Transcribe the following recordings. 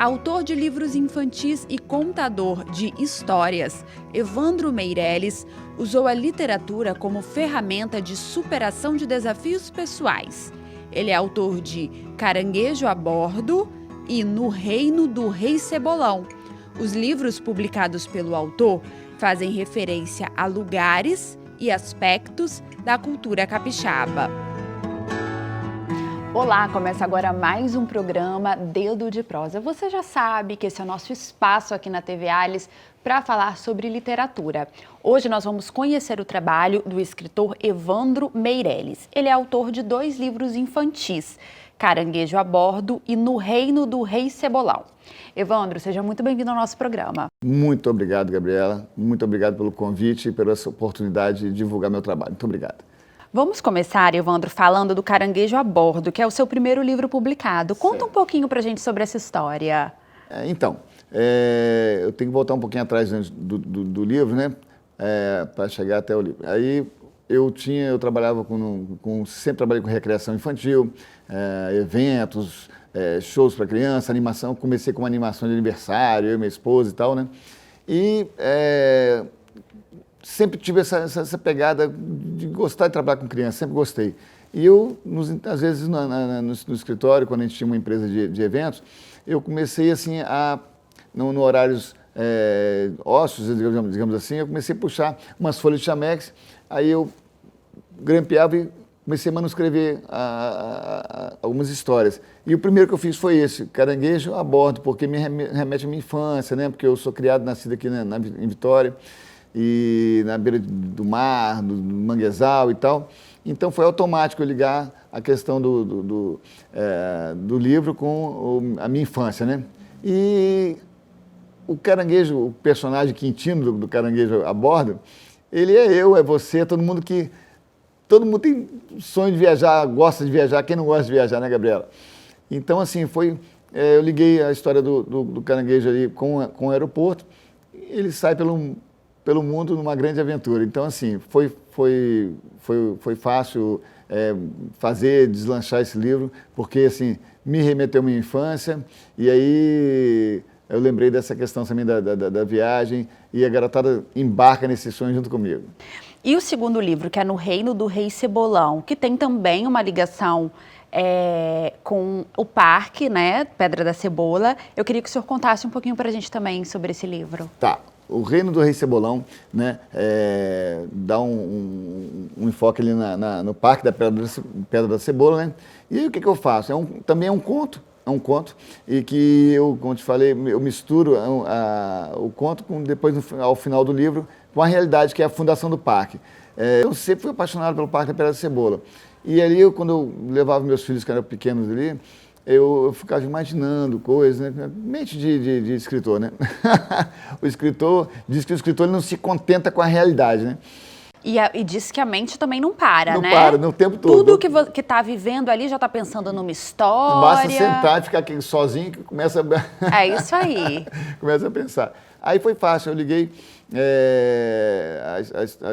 Autor de livros infantis e contador de histórias, Evandro Meirelles usou a literatura como ferramenta de superação de desafios pessoais. Ele é autor de Caranguejo a Bordo e No Reino do Rei Cebolão. Os livros publicados pelo autor fazem referência a lugares e aspectos da cultura capixaba. Olá, começa agora mais um programa Dedo de Prosa. Você já sabe que esse é o nosso espaço aqui na TV Alice para falar sobre literatura. Hoje nós vamos conhecer o trabalho do escritor Evandro Meirelles. Ele é autor de 2 livros infantis, Caranguejo a Bordo e No Reino do Rei Cebolão. Evandro, seja muito bem-vindo ao nosso programa. Muito obrigado, Gabriela. Muito obrigado pelo convite e pela oportunidade de divulgar meu trabalho. Muito obrigado. Vamos começar, Evandro, falando do Caranguejo a Bordo, que é o seu primeiro livro publicado. Conta um pouquinho pra gente sobre essa história. Eu tenho que voltar um pouquinho atrás do livro, né? Para chegar até o livro. Aí eu trabalhava sempre trabalhei com recreação infantil, eventos, shows para criança, animação. Comecei com uma animação de aniversário, eu e minha esposa e tal, né? E sempre tive essa pegada de gostar de trabalhar com criança, sempre gostei. E eu, às vezes, no escritório, quando a gente tinha uma empresa de eventos, eu comecei, assim, no horários ósseos, digamos assim, eu comecei a puxar umas folhas de chamex, aí eu grampeava e comecei a manuscrever algumas histórias. E o primeiro que eu fiz foi esse, Caranguejo a Bordo, porque me remete à minha infância, né? Porque eu sou nascido aqui em Vitória, e na beira do mar, do manguezal e tal. Então foi automático eu ligar a questão do livro com a minha infância, né? E o caranguejo, o personagem Quintino do Caranguejo a Bordo, ele é eu, é você, todo mundo tem sonho de viajar, gosta de viajar, quem não gosta de viajar, né, Gabriela? Então, assim, eu liguei a história do caranguejo ali com o aeroporto, ele sai pelo mundo numa grande aventura. Então, assim, foi fácil deslanchar esse livro, porque, assim, me remeteu à minha infância, e aí eu lembrei dessa questão também da viagem, e a garotada embarca nesse sonho junto comigo. E o segundo livro, que é No Reino do Rei Cebolão, que tem também uma ligação com o parque, né, Pedra da Cebola. Eu queria que o senhor contasse um pouquinho para a gente também sobre esse livro. Tá. O Reino do Rei Cebolão, né, dá um enfoque ali no Parque da Pedra da Cebola, né? E aí o que eu faço? Também é um conto, e que eu, como te falei, eu misturo o conto depois, ao final do livro, com a realidade que é a fundação do parque. Eu sempre fui apaixonado pelo Parque da Pedra da Cebola. E ali, quando eu levava meus filhos, que eram pequenos ali, eu ficava imaginando coisas, né? Mente de escritor, né? O escritor diz que o escritor ele não se contenta com a realidade, né? E diz que a mente também não para, né? Não para, no tempo todo. Tudo que está vivendo ali já está pensando numa história. Basta sentar e ficar aqui sozinho que começa a... É isso aí. Começa a pensar. Aí foi fácil, eu liguei,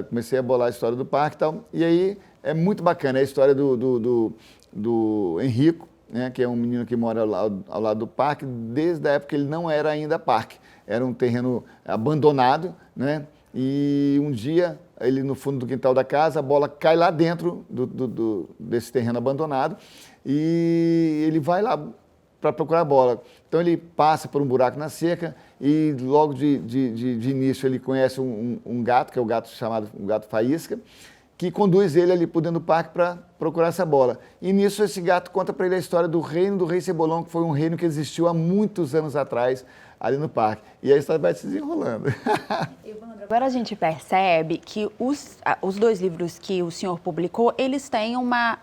comecei a bolar a história do parque e tal, e aí é muito bacana, é a história do Henrico, né, que é um menino que mora ao lado do parque, desde a época que ele não era ainda parque. Era um terreno abandonado, né? E um dia, ele no fundo do quintal da casa, a bola cai lá dentro desse terreno abandonado e ele vai lá para procurar a bola. Então ele passa por um buraco na cerca e logo de início ele conhece um gato, que é o gato chamado o gato Faísca, que conduz ele ali por dentro do parque para procurar essa bola. E nisso esse gato conta para ele a história do Reino do Rei Cebolão, que foi um reino que existiu há muitos anos atrás ali no parque. E a história vai se desenrolando. Evandro, agora a gente percebe que os 2 livros que o senhor publicou, eles têm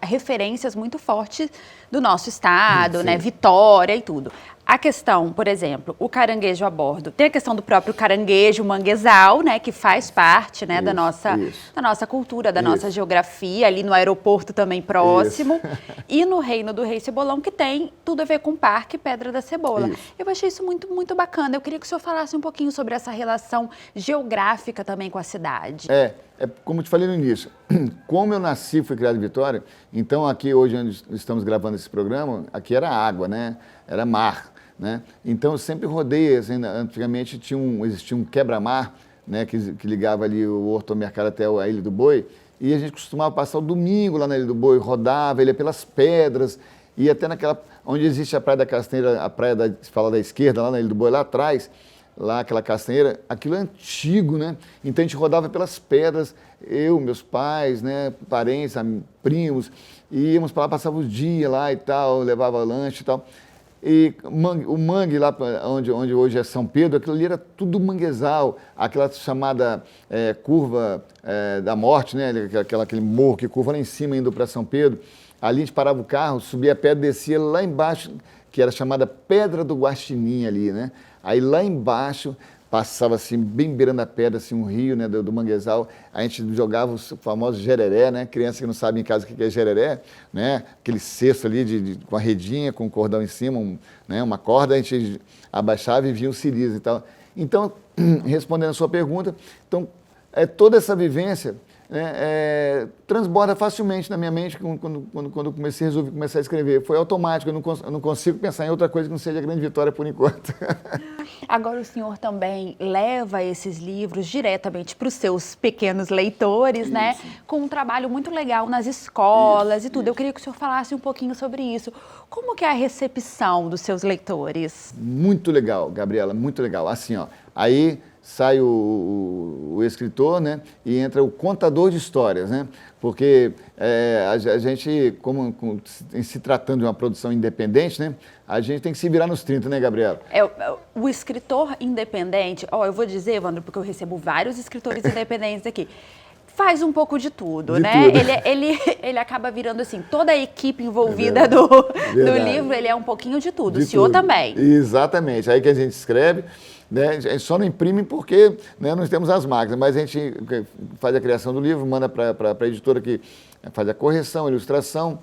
referências muito fortes do nosso estado, né? Vitória e tudo. A questão, por exemplo, o Caranguejo a Bordo, tem a questão do próprio caranguejo manguezal, né, que faz parte, né, da nossa cultura, da nossa geografia, ali no aeroporto também próximo, e no Reino do Rei Cebolão, que tem tudo a ver com o Parque Pedra da Cebola. Eu achei isso muito, muito bacana. Eu queria que o senhor falasse um pouquinho sobre essa relação geográfica também com a cidade. Como eu te falei no início, como eu nasci e fui criado em Vitória, então aqui hoje onde estamos gravando esse programa, aqui era água, né? Era mar. né? Então, eu sempre rodei, assim, antigamente existia um quebra-mar, né, que ligava ali o Horto Mercado até a Ilha do Boi, e a gente costumava passar o domingo lá na Ilha do Boi, rodava, ele ia pelas pedras, e até naquela, onde existe a Praia da Castanheira, a praia se fala da esquerda, lá na Ilha do Boi, lá atrás, lá aquela castanheira, aquilo é antigo, né? Então a gente rodava pelas pedras, eu, meus pais, né, parentes, primos, e íamos para lá, passava o dia lá e tal, levava lanche e tal. E o mangue lá, onde hoje é São Pedro, aquilo ali era tudo manguezal, aquela chamada curva da morte, né? Aquele morro que curva lá em cima indo para São Pedro. Ali a gente parava o carro, subia a pedra, descia lá embaixo, que era chamada Pedra do Guaxinim ali, né? Aí lá embaixo passava assim, bem beirando a pedra, assim, um rio, né, do manguezal, a gente jogava os famosos gereré, né, criança que não sabe em casa o que é gereré, né, aquele cesto ali com a redinha, com um cordão em cima, né, uma corda, a gente abaixava e via o sirius e tal. Então, respondendo a sua pergunta, então, toda essa vivência, né, transborda facilmente na minha mente quando resolvi começar a escrever. Foi automático, eu não consigo pensar em outra coisa que não seja a Grande Vitória por enquanto. Agora o senhor também leva esses livros diretamente para os seus pequenos leitores, isso, né? Com um trabalho muito legal nas escolas e tudo. Isso. Eu queria que o senhor falasse um pouquinho sobre isso. Como que é a recepção dos seus leitores? Muito legal, Gabriela, muito legal. Assim, ó, aí sai o escritor, né, e entra o contador de histórias, né, porque a gente, em se tratando de uma produção independente, né, a gente tem que se virar nos 30, né, Gabriela? O escritor independente, eu vou dizer, Evandro, porque eu recebo vários escritores independentes aqui, faz um pouco de tudo, né? Tudo. Ele acaba virando assim, toda a equipe envolvida do livro, ele é um pouquinho de tudo. O senhor também. Exatamente. Aí que a gente escreve, né? A gente só não imprime porque, né, nós temos as máquinas, mas a gente faz a criação do livro, manda para a editora que faz a correção, a ilustração,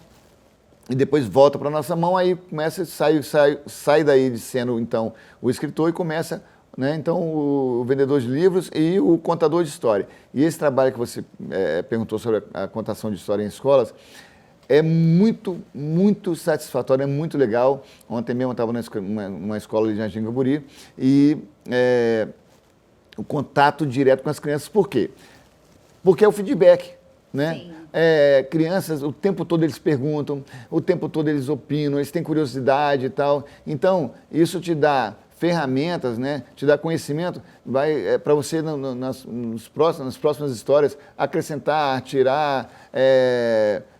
e depois volta para a nossa mão, aí começa, sai daí de sendo, então, o escritor e começa, né, então, o vendedor de livros e o contador de história. E esse trabalho que você perguntou sobre a contação de história em escolas é muito, muito satisfatório, é muito legal. Ontem mesmo eu estava numa escola de Jardim Camburi e o contato direto com as crianças. Por quê? Porque é o feedback, né? Sim. Crianças, o tempo todo eles perguntam, o tempo todo eles opinam, eles têm curiosidade e tal. Então, isso te dá ferramentas, né? Te dá conhecimento, vai para você nas próximas histórias acrescentar, tirar,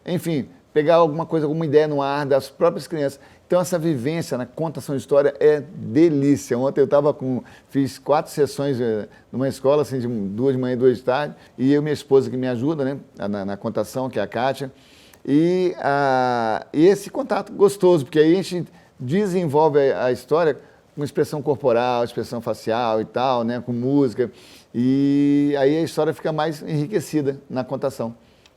enfim, pegar alguma coisa, alguma ideia no ar das próprias crianças. Então essa vivência na contação de história é delícia. Ontem eu fiz 4 sessões numa escola, assim, de 2 de manhã e 2 de tarde, e eu e minha esposa que me ajuda, né, na contação, que é a Kátia, e esse contato gostoso, porque aí a gente desenvolve a história com expressão corporal, expressão facial e tal, né, com música, e aí a história fica mais enriquecida na contação.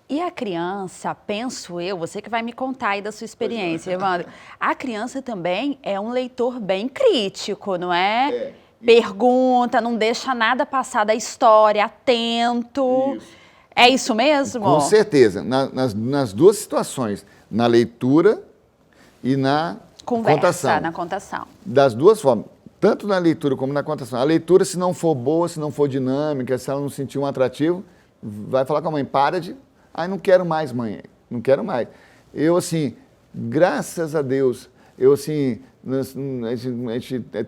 E a criança, penso eu, você que vai me contar aí da sua experiência, Evandro, a criança também é um leitor bem crítico, não é? Pergunta, não deixa nada passar da história, atento. Isso. É isso mesmo? Com certeza, nas duas situações, na leitura e na contação. Na contação. Das duas formas, tanto na leitura como na contação. A leitura, se não for boa, se não for dinâmica, se ela não sentir um atrativo, vai falar com a mãe, para de... Ai, não quero mais, mãe, não quero mais. Eu, assim, graças a Deus, assim,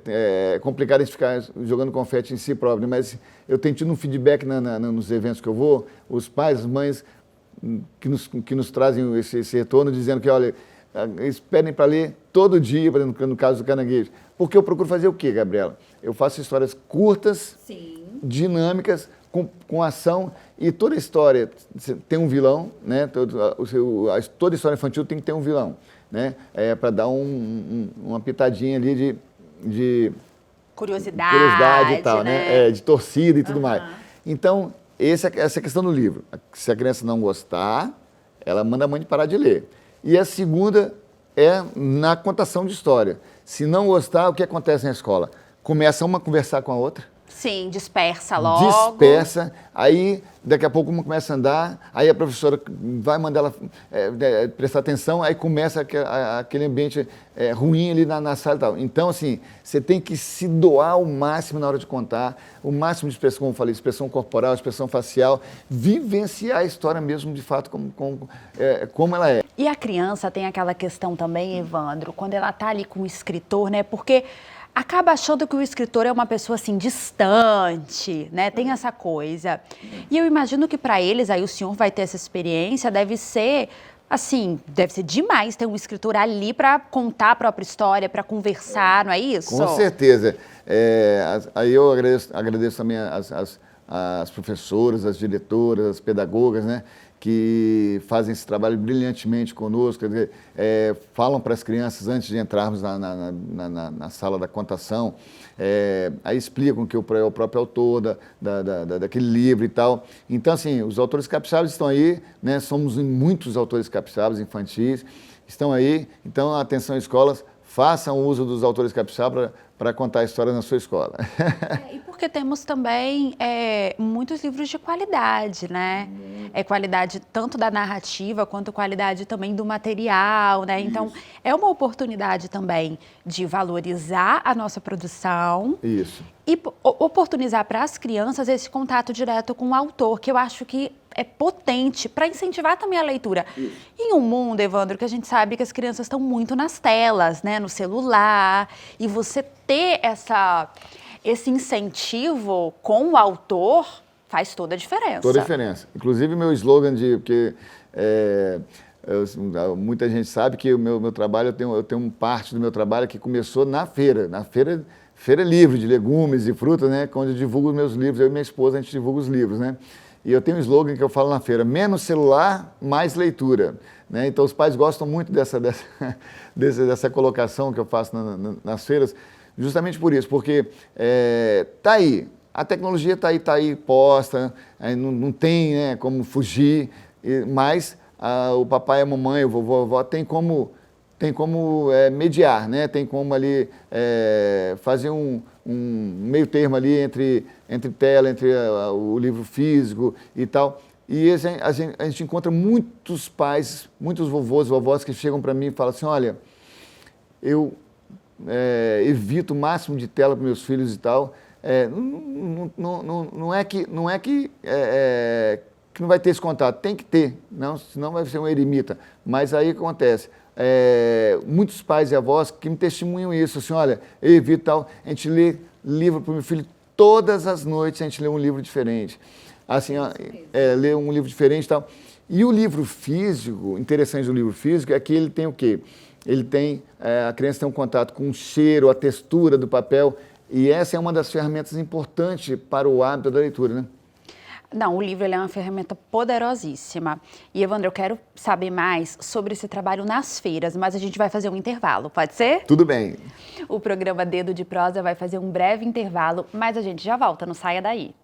é complicado a gente ficar jogando confete em si próprio, mas eu tenho tido um feedback nos eventos que eu vou, os pais, as mães que nos trazem esse retorno, dizendo que, olha, eles pedem para ler todo dia, por exemplo, no caso do Caranguejo. Porque eu procuro fazer o quê, Gabriela? Eu faço histórias curtas, sim, dinâmicas, com ação, e toda história tem um vilão, né? Toda história infantil tem que ter um vilão, né? Para dar uma pitadinha ali de curiosidade e tal, né? De torcida e tudo mais. Então, essa é a questão do livro. Se a criança não gostar, ela manda a mãe parar de ler. E a segunda é na contação de história. Se não gostar, o que acontece na escola? Começa uma a conversar com a outra, Sim, dispersa logo. Dispersa, aí daqui a pouco uma começa a andar, aí a professora vai mandar ela prestar atenção, aí começa aquele ambiente ruim ali na sala e tal. Então, assim, você tem que se doar ao máximo na hora de contar, o máximo de expressão, como eu falei, expressão corporal, expressão facial, vivenciar a história mesmo, de fato, como ela é. E a criança tem aquela questão também, Evandro, quando ela está ali com o escritor, né? Porque acaba achando que o escritor é uma pessoa assim distante, né? Tem essa coisa. E eu imagino que para eles, aí o senhor vai ter essa experiência, deve ser assim, deve ser demais ter um escritor ali para contar a própria história, para conversar, não é isso? Com certeza. Aí eu agradeço também as professoras, as diretoras, as pedagogas, né, que fazem esse trabalho brilhantemente conosco, quer dizer, falam para as crianças antes de entrarmos na sala da contação, aí explicam que é o próprio autor daquele livro e tal. Então, assim, os autores capixabas estão aí, né, somos muitos autores capixabas infantis, estão aí. Então, atenção escolas, façam uso dos autores capixabas para contar a história na sua escola. E porque temos também muitos livros de qualidade, né? Qualidade tanto da narrativa quanto qualidade também do material, né? Então, isso. É uma oportunidade também de valorizar a nossa produção. Isso. E oportunizar para as crianças esse contato direto com o autor, que eu acho que é potente para incentivar também a leitura. Isso. Em um mundo, Evandro, que a gente sabe que as crianças estão muito nas telas, né, no celular, e você ter esse incentivo com o autor faz toda a diferença. Toda a diferença. Inclusive, meu slogan porque muita gente sabe que o meu trabalho, eu tenho parte do meu trabalho que começou na Feira Livre de Legumes e Frutas, né, onde eu divulgo os meus livros. Eu e minha esposa, a gente divulga os livros, né? E eu tenho um slogan que eu falo na feira: menos celular, mais leitura. Né? Então, os pais gostam muito dessa colocação que eu faço nas feiras, justamente por isso, porque tá aí, a tecnologia está aí posta, não tem, né, como fugir, mas o papai, a mamãe, o vovô, a vovó tem como mediar, né? Tem como ali fazer um meio termo ali entre tela, entre o livro físico e tal. E a gente encontra muitos pais, muitos vovôs e vovós que chegam para mim e falam assim: olha, eu evito o máximo de tela para meus filhos e tal. Não é que não vai ter esse contato, tem que ter, senão vai ser um eremita. Mas aí acontece. Muitos pais e avós que me testemunham isso, assim: olha, eu evito tal, a gente lê livro para o meu filho todas as noites, a gente lê um livro diferente, assim, lê um livro diferente e tal. E o livro físico, interessante do livro físico é que ele tem o quê? Ele tem, a criança tem um contato com o cheiro, a textura do papel, e essa é uma das ferramentas importantes para o hábito da leitura, né? Não, o livro ele é uma ferramenta poderosíssima. E, Evandro, eu quero saber mais sobre esse trabalho nas feiras, mas a gente vai fazer um intervalo, pode ser? Tudo bem. O programa Dedo de Prosa vai fazer um breve intervalo, mas a gente já volta, não saia daí.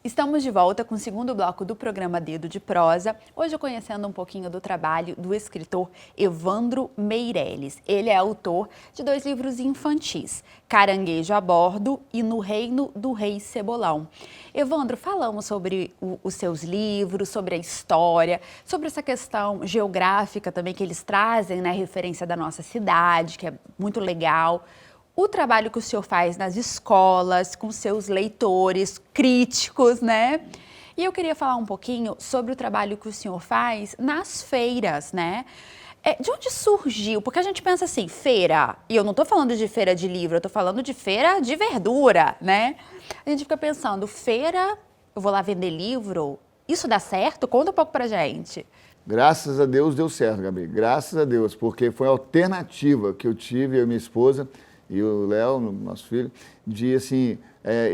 Estamos de volta com o segundo bloco do programa Dedo de Prosa, hoje conhecendo um pouquinho do trabalho do escritor Evandro Meirelles. Ele é autor de 2 livros infantis, Caranguejo a Bordo e No Reino do Rei Cebolão. Evandro, falamos sobre os seus livros, sobre a história, sobre essa questão geográfica também que eles trazem, né, referência da nossa cidade, que é muito legal. O trabalho que o senhor faz nas escolas, com seus leitores críticos, né? E eu queria falar um pouquinho sobre o trabalho que o senhor faz nas feiras, né? De onde surgiu? Porque a gente pensa assim, feira, e eu não estou falando de feira de livro, eu estou falando de feira de verdura, né? A gente fica pensando, feira, eu vou lá vender livro, isso dá certo? Conta um pouco pra gente. Graças a Deus deu certo, Gabi, graças a Deus, porque foi a alternativa que eu tive, eu e minha esposa, e o Léo, nosso filho, de assim,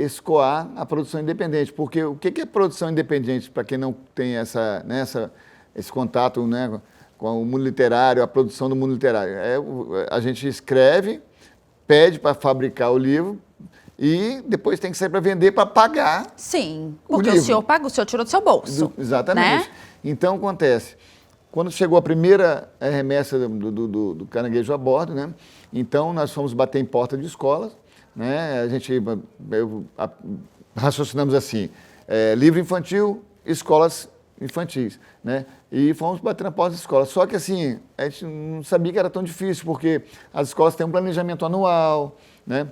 escoar a produção independente. Porque o que é produção independente, para quem não tem esse contato, né, com o mundo literário, a produção do mundo literário? A gente escreve, pede para fabricar o livro e depois tem que sair para vender para pagar. Sim, porque o senhor paga, o senhor tirou do seu bolso. Exatamente. Né? Então, acontece, Quando chegou a primeira remessa do Caranguejo a Bordo, né? Então nós fomos bater em porta de escolas, né? Raciocinamos assim, livro infantil, escolas infantis, né? E fomos bater na porta das escolas. Só que assim, a gente não sabia que era tão difícil, porque as escolas têm um planejamento anual, né?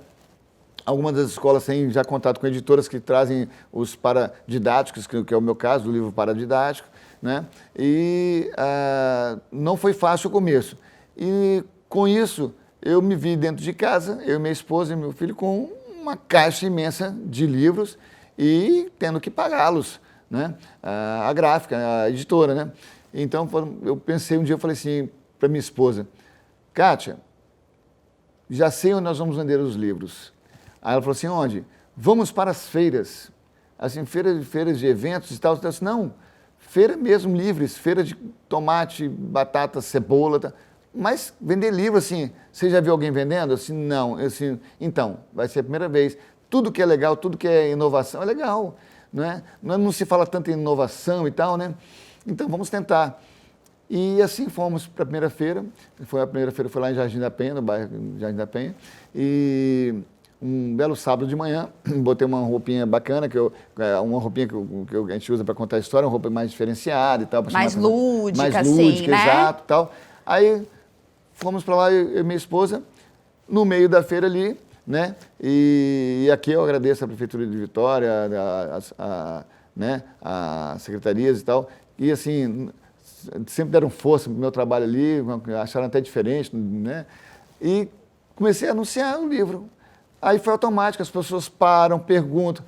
Algumas das escolas têm já contato com editoras que trazem os paradidáticos, que é o meu caso, o livro paradidático, né? E não foi fácil o começo. E com isso, eu me vi dentro de casa, eu, minha esposa e meu filho, com uma caixa imensa de livros e tendo que pagá-los, né? A gráfica, a editora, né? Então, eu pensei um dia, eu falei assim para minha esposa, Kátia, já sei onde nós vamos vender os livros. Aí ela falou assim, onde? Vamos para as feiras, assim, feiras de eventos e tal. Eu disse, não, feira mesmo, livres, feira de tomate, batata, cebola, tá? Mas vender livro, assim, você já viu alguém vendendo? Assim, não. Eu, assim, então, vai ser a primeira vez. Tudo que é legal, tudo que é inovação é legal, não é? Não se fala tanto em inovação e tal, né? Então, vamos tentar. E assim fomos para a primeira feira. A primeira feira foi lá em Jardim da Penha, no bairro Jardim da Penha. E um belo sábado de manhã, botei uma roupinha bacana, uma roupinha que a gente usa para contar a história, uma roupa mais diferenciada e tal. Mais lúdica, mais lúdica, assim, né? Exato, tal. Aí fomos para lá, eu e minha esposa, no meio da feira ali, né? E aqui eu agradeço a Prefeitura de Vitória, né? As secretarias e tal. E assim, sempre deram força pro meu trabalho ali, acharam até diferente, né? E comecei a anunciar o livro. Aí foi automático, as pessoas param, perguntam.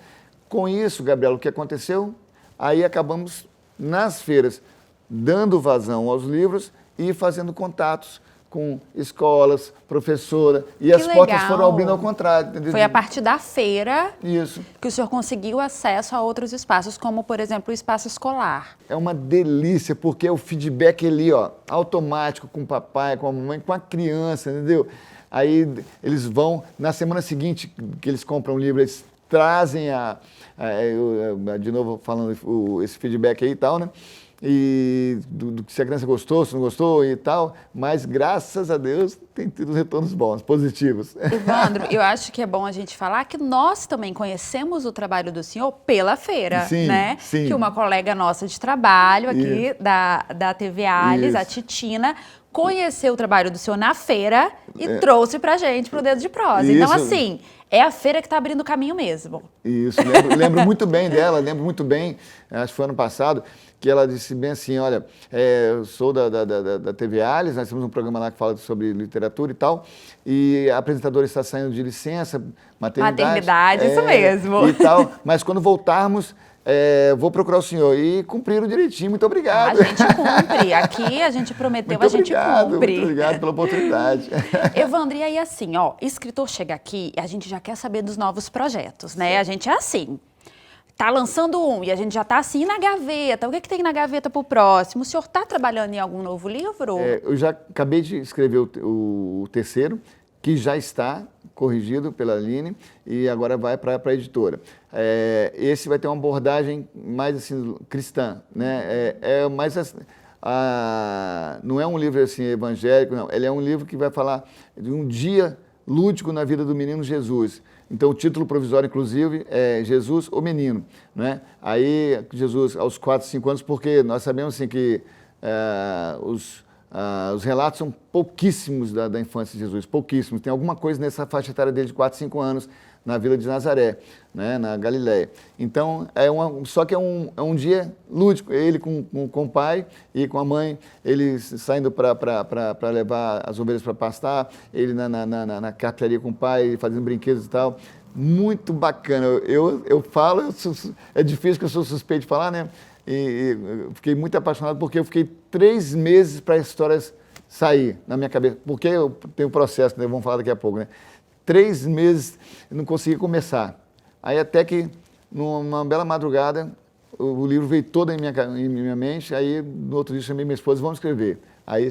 Com isso, Gabriela, o que aconteceu? Aí acabamos, nas feiras, dando vazão aos livros e fazendo contatos com escolas, professora, e as portas foram abrindo ao contrário. Entendeu? Foi a partir da feira Isso. que o senhor conseguiu acesso a outros espaços, como, por exemplo, o espaço escolar. É uma delícia, porque é o feedback ali, ó, automático, com o papai, com a mamãe, com a criança, entendeu? Aí eles vão, na semana seguinte que eles compram o livro, eles trazem de novo falando esse feedback aí e tal, né? E se a criança gostou, se não gostou e tal, mas graças a Deus tem tido retornos bons, positivos. Evandro, eu acho que é bom a gente falar que nós também conhecemos o trabalho do senhor pela feira, sim, né? Sim. Que uma colega nossa de trabalho aqui da TV Alice, a Titina, conheceu o trabalho do senhor na feira e trouxe pra gente pro Dedo de Prosa. Isso. Então, assim, é a feira que está abrindo o caminho mesmo. Isso, lembro muito bem dela, lembro muito bem, acho que foi ano passado, que ela disse bem assim, olha, eu sou da TV Alice, nós temos um programa lá que fala sobre literatura e tal, e a apresentadora está saindo de licença, maternidade. Isso mesmo. E tal, mas quando voltarmos, vou procurar o senhor e cumpriram direitinho, muito obrigado. A gente cumpre, aqui a gente prometeu, muito a gente obrigado, cumpre. Muito obrigado pela oportunidade. Evandro, e aí assim, ó, escritor chega aqui e a gente já quer saber dos novos projetos, né? A gente é assim, tá lançando um e a gente já tá assim na gaveta, o que que tem na gaveta pro próximo? O senhor tá trabalhando em algum novo livro? Eu já acabei de escrever o terceiro, que já está corrigido pela Aline e agora vai para a editora. Esse vai ter uma abordagem mais assim, cristã, né? Não é um livro assim, evangélico, não. Ele é um livro que vai falar de um dia lúdico na vida do menino Jesus. Então, o título provisório, inclusive, é Jesus, o Menino, né? Aí, Jesus, aos 4, 5 anos, porque nós sabemos assim, que os relatos são pouquíssimos da infância de Jesus, pouquíssimos. Tem alguma coisa nessa faixa etária dele de 4, 5 anos, na vila de Nazaré, né, na Galiléia. Então, só que é um dia lúdico, ele com o pai e com a mãe, eles saindo para levar as ovelhas para pastar, ele na carpintaria com o pai, fazendo brinquedos e tal. Muito bacana. Eu falo, é difícil que eu sou suspeito de falar, né? E eu fiquei muito apaixonado porque eu fiquei 3 meses para as histórias sair na minha cabeça. Porque eu tenho um processo, né? Vamos falar daqui a pouco, né? 3 meses eu não consegui começar. Aí até que, numa bela madrugada, o livro veio todo em minha mente, aí no outro dia chamei minha esposa, vamos escrever. Aí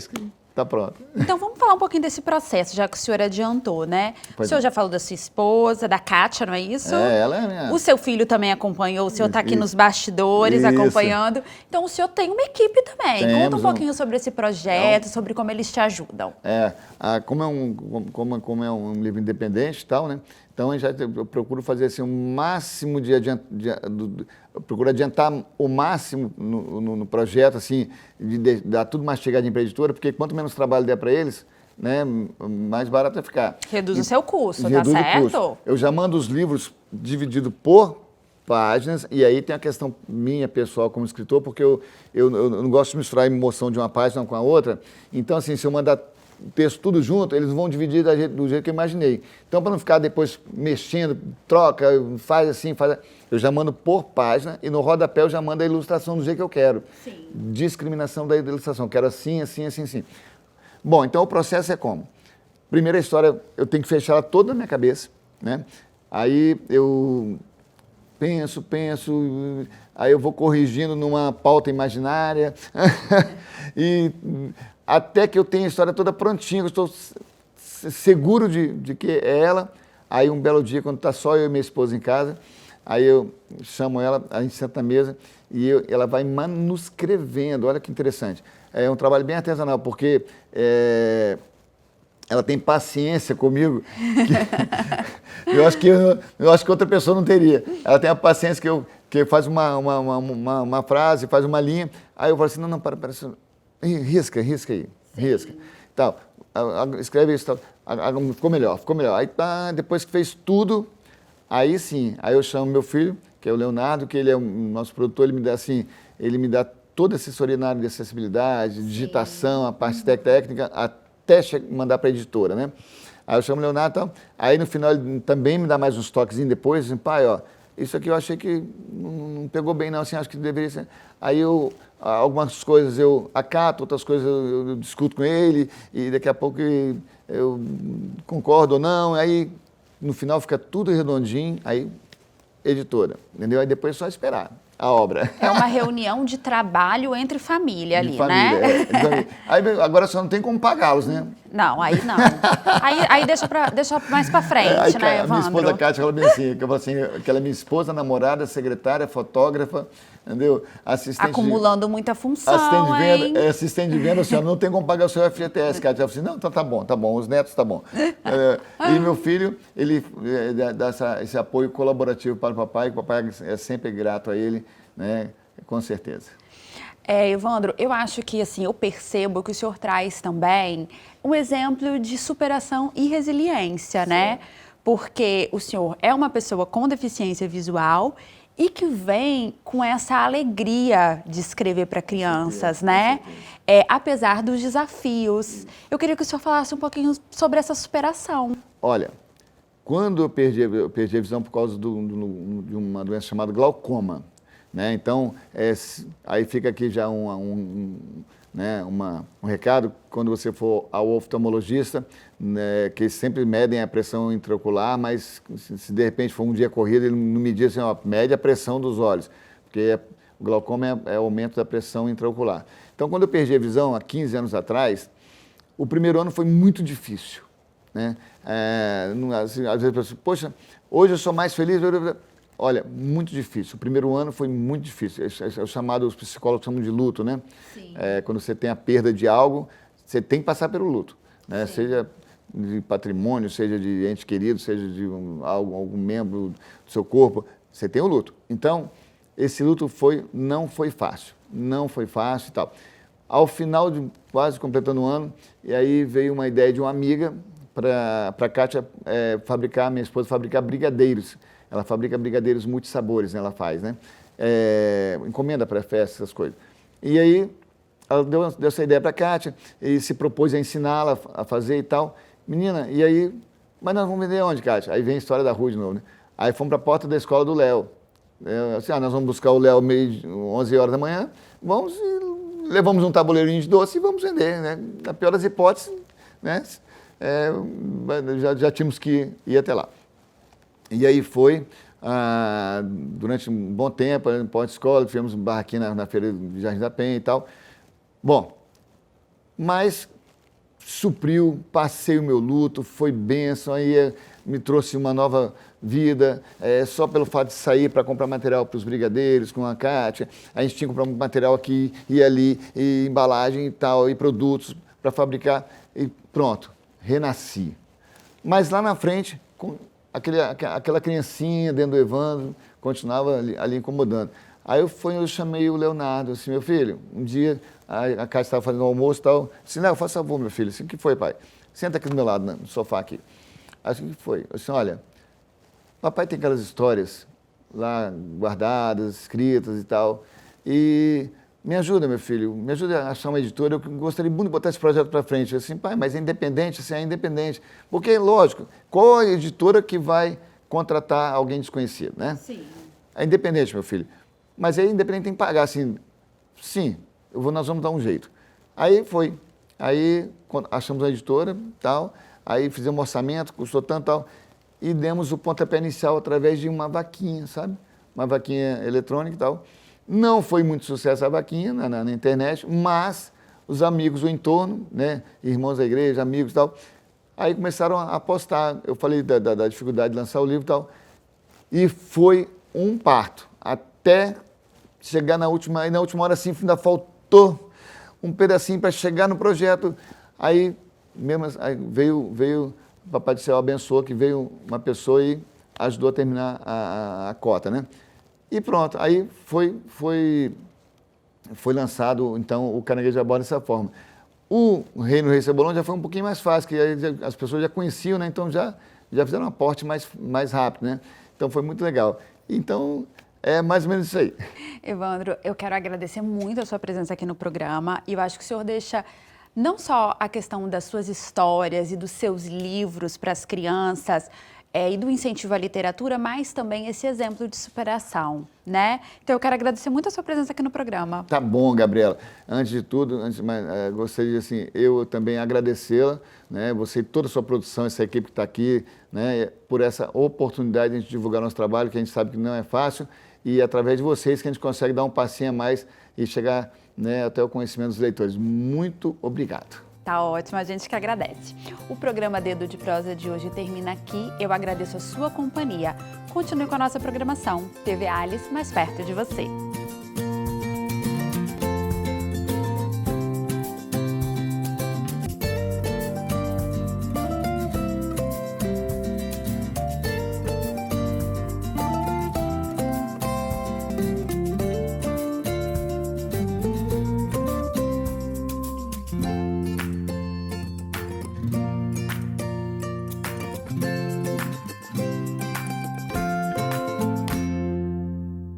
Tá pronto. Então, vamos falar um pouquinho desse processo, já que o senhor adiantou, né? O senhor já falou da sua esposa, da Kátia, não é isso? Ela é minha... O seu filho também acompanhou, o senhor está aqui Isso. nos bastidores acompanhando. Então, o senhor tem uma equipe também. Conta um pouquinho sobre esse projeto, sobre como eles te ajudam. Como é um livro independente e tal, né? Então, eu procuro fazer assim, o máximo eu procuro adiantar o máximo no projeto, assim, de dar tudo mastigadinho para a editora, porque quanto menos trabalho der para eles, né, mais barato vai ficar. Reduz o seu custo, tá Reduz o certo? custo. Eu já mando os livros divididos por páginas, e aí tem a questão minha, pessoal, como escritor, porque eu não gosto de misturar a emoção de uma página com a outra. Então, assim, se eu mandar o texto tudo junto, eles vão dividir do jeito que eu imaginei. Então, para não ficar depois mexendo, troca, faz assim, faz... Eu já mando por página e no rodapé eu já mando a ilustração do jeito que eu quero. Sim. Discriminação da ilustração. Quero assim, assim, assim, assim. Bom, então o processo é como? Primeira história, eu tenho que fechar ela toda na minha cabeça, né? Aí eu penso, aí eu vou corrigindo numa pauta imaginária e até que eu tenha a história toda prontinha, eu estou seguro de que é ela. Aí um belo dia, quando está só eu e minha esposa em casa, aí eu chamo ela, a gente senta na mesa e ela vai manuscrevendo. Olha que interessante. É um trabalho bem artesanal, porque ela tem paciência comigo, que eu acho que outra pessoa não teria. Ela tem a paciência que faz uma frase, faz uma linha, aí eu falo assim, não, para, risca aí, risca. Tal, escreve isso, tal. Ficou melhor. Aí tá, depois que fez tudo, aí sim, aí eu chamo meu filho, que é o Leonardo, que ele é o nosso produtor, ele me dá toda a assessoria na área de acessibilidade, digitação, a parte técnica, até mandar para a editora, né? Aí eu chamo o Leonardo e tal, aí no final ele também me dá mais uns toquezinhos depois, assim, pai, ó, isso aqui eu achei que não pegou bem não, assim, acho que deveria ser. Aí algumas coisas eu acato, outras coisas eu discuto com ele, e daqui a pouco eu concordo ou não, aí no final fica tudo redondinho, aí editora, entendeu? Aí depois é só esperar a obra. É uma reunião de trabalho entre família ali, família, né? Aí agora só não tem como pagá-los, né? Não, aí não. Aí deixa mais pra frente, né, A minha Evandro? esposa Kátia fala bem assim, que eu falo assim, que ela é minha esposa, namorada, secretária, fotógrafa, entendeu? Assistente acumulando muita função, assistente de venda, assim, não tem como pagar o seu FGTS, Kátia. Ela fala assim, não, então tá bom, os netos tá bom. E meu filho, ele dá esse apoio colaborativo para o papai é sempre grato a ele, né, com certeza. Evandro, eu acho que assim, eu percebo que o senhor traz também um exemplo de superação e resiliência, né? Porque o senhor é uma pessoa com deficiência visual e que vem com essa alegria de escrever para crianças, né? Apesar dos desafios. Eu queria que o senhor falasse um pouquinho sobre essa superação. Olha, quando eu perdi a visão por causa de uma doença chamada glaucoma, né? Então, aí fica aqui já um recado, quando você for ao oftalmologista, né, que eles sempre medem a pressão intraocular, mas se de repente for um dia corrido, ele não medir assim, ó, mede a pressão dos olhos, porque o glaucoma é o aumento da pressão intraocular. Então, quando eu perdi a visão, há 15 anos atrás, o primeiro ano foi muito difícil, né? Assim, às vezes eu penso, poxa, hoje eu sou mais feliz... Olha, muito difícil. O primeiro ano foi muito difícil. É o chamado, os psicólogos chamam de luto, né? Sim. Quando você tem a perda de algo, você tem que passar pelo luto, né? Seja de patrimônio, seja de ente querido, seja de algum membro do seu corpo, você tem o luto. Então, esse luto não foi fácil e tal. Ao final de quase completando o ano, e aí veio uma ideia de uma amiga para a Kátia minha esposa, fabricar brigadeiros. Ela fabrica brigadeiros multissabores, né? Ela faz, né? Encomenda para festa, essas coisas. E aí, ela deu essa ideia para a Kátia e se propôs a ensiná-la a fazer e tal. Menina, e aí, mas nós vamos vender onde, Kátia? Aí vem a história da rua de novo, né? Aí fomos para a porta da escola do Léo. Assim, nós vamos buscar o Léo 11 horas da manhã, levamos um tabuleirinho de doce e vamos vender, né? Na pior das hipóteses, né? Já tínhamos que ir até lá. E aí durante um bom tempo, na porta-escola, tivemos um barraquinho na feira de Jardim da Penha e tal. Bom, mas supriu, passei o meu luto, foi bênção, aí me trouxe uma nova vida, só pelo fato de sair para comprar material para os brigadeiros com a Kátia, a gente tinha que comprar material aqui e ali, e embalagem e tal, e produtos para fabricar, e pronto, renasci. Mas lá na frente, com aquela criancinha dentro do Evandro, continuava ali incomodando. Aí eu chamei o Leonardo, assim, meu filho, um dia a Kátia estava fazendo almoço e tal, assim, Léo, faça favor, meu filho, assim, o que foi, pai? Senta aqui do meu lado, no sofá aqui. Assim, o que foi? Assim, olha, papai tem aquelas histórias lá guardadas, escritas e tal, e me ajuda, meu filho, me ajuda a achar uma editora, eu gostaria muito de botar esse projeto para frente. Eu assim, pai, mas é independente? Assim, é independente. Porque, lógico, qual a editora que vai contratar alguém desconhecido, né? Sim. É independente, meu filho. Mas aí independente tem que pagar, assim, sim, nós vamos dar um jeito. Aí foi. Aí achamos a editora, tal, aí fizemos um orçamento, custou tanto, tal, e demos o pontapé inicial através de uma vaquinha, sabe? Uma vaquinha eletrônica e tal. Não foi muito sucesso a vaquinha na internet, mas os amigos do entorno, né, irmãos da igreja, amigos e tal, aí começaram a apostar. Eu falei da dificuldade de lançar o livro e tal, e foi um parto, até chegar na última hora, assim, ainda faltou um pedacinho para chegar no projeto. Aí, aí veio, o Papai do Céu abençoou que veio uma pessoa e ajudou a terminar a cota, né? E pronto, aí foi lançado, então, o Caranguejo de Abóbora dessa forma. O Reino Rei Cebolão já foi um pouquinho mais fácil, que as pessoas já conheciam, né? Então já fizeram um aporte mais rápido, né? Então foi muito legal. Então, é mais ou menos isso aí. Evandro, eu quero agradecer muito a sua presença aqui no programa e eu acho que o senhor deixa não só a questão das suas histórias e dos seus livros para as crianças e do incentivo à literatura, mas também esse exemplo de superação, né? Então eu quero agradecer muito a sua presença aqui no programa. Tá bom, Gabriela. Antes de tudo, gostaria de, assim, eu também agradecê-la, né? Você e toda a sua produção, essa equipe que está aqui, né? Por essa oportunidade de a gente divulgar nosso trabalho, que a gente sabe que não é fácil, e através de vocês que a gente consegue dar um passinho a mais e chegar, né, até o conhecimento dos leitores. Muito obrigado. Tá ótimo, a gente que agradece. O programa Dedo de Prosa de hoje termina aqui. Eu agradeço a sua companhia. Continue com a nossa programação. TV Alice, mais perto de você.